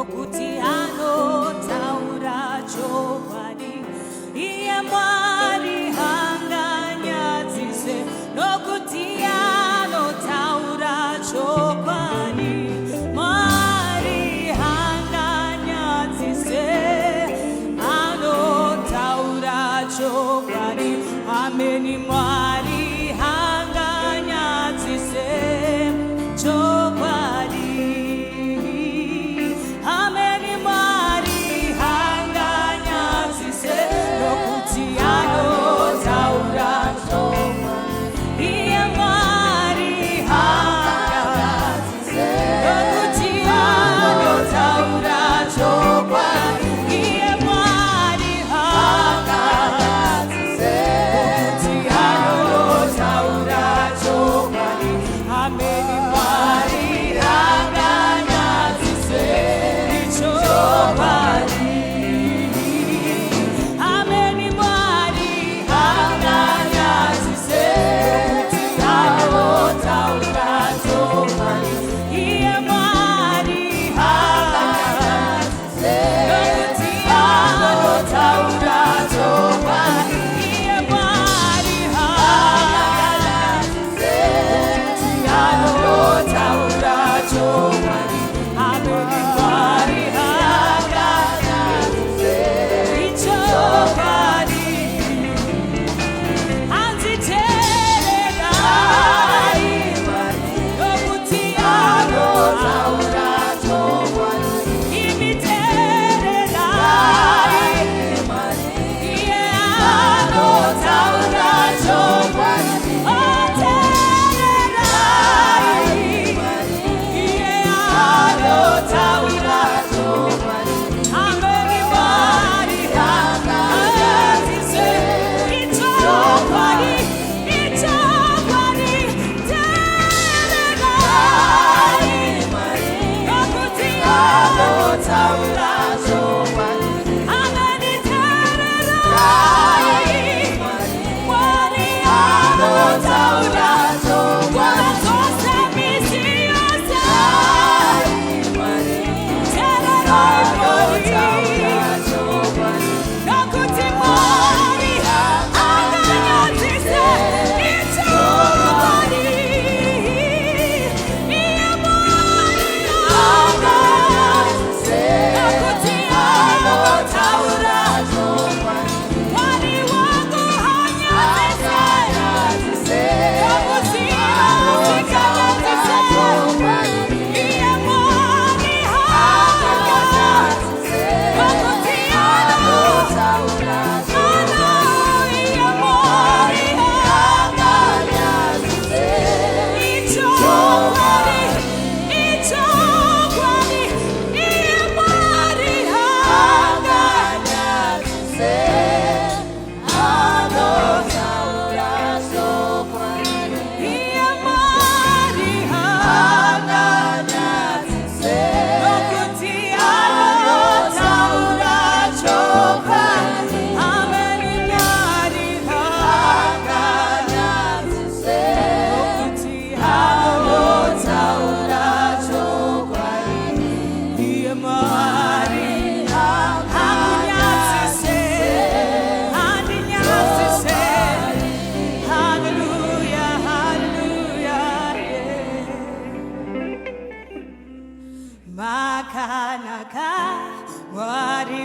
nokuti anotaura chokwadi. Iye Mwari haanganyadzise, nokuti anotaura chokwadi. Mwari haanganyadzise, anotaura chokwadi. Ameni. Mwari haanganyadzise chokwadi. Ameni. Mwari haanganyadzise, nokuti anotaura chokwadi. Iye Mwari haanganyadzise, nokuti anotaura chokwadi. Iye Mwari haanganyadzise, nokuti anotaura chokwadi. Ameni. Mwari haanganyadzise chokwadi. Ameni. Mwari haanganyadzise, nokuti anotaura chokwadi. Iye Mwari haanganyadzise, nokuti anotaura chokwadi. Iye Mwari haanganyadzise, nokuti anotaura chokwadi. Ameni. Mwari haanganyadzise chokwadi. Anditererai, nokuti anotaura chokwadi. Imitererai, iye anotaura chokwadi. Otererai, iye anotaura chokwadi. Ameni. Mwari haanganyadzise chokwadi. Chokwadi. Tererai, nokuti anotaura chokwadi. Ameni. Tererai, Mwari anotaura chokwadi. Zose misi yose, tererai Mwari, nokuti Mwari haanganyadzise chokwadi. Iye Mwari haanganyadzise, nokuti anotaura chokwadi. Mwari wangu haanganyadzise, nokuti anotaura chokwadi. Iye Mwari haanganyadzise, nokuti anotaura chokwadi. Iye Mwari haanganyadzise chokwadi. Chokwadi. Iye Mwari haanganyadzise anotaura chokwadi. Iye Mwari haanganyadzise, nokuti anotaura chokwadi. Ameni. Mwari haanganyadzise, nokuti anotaura chokwadi. Iye Mwari haanganyadzise, andinyadzise. Hallelujah, hallelujah, yeah. Makanaka Mwari.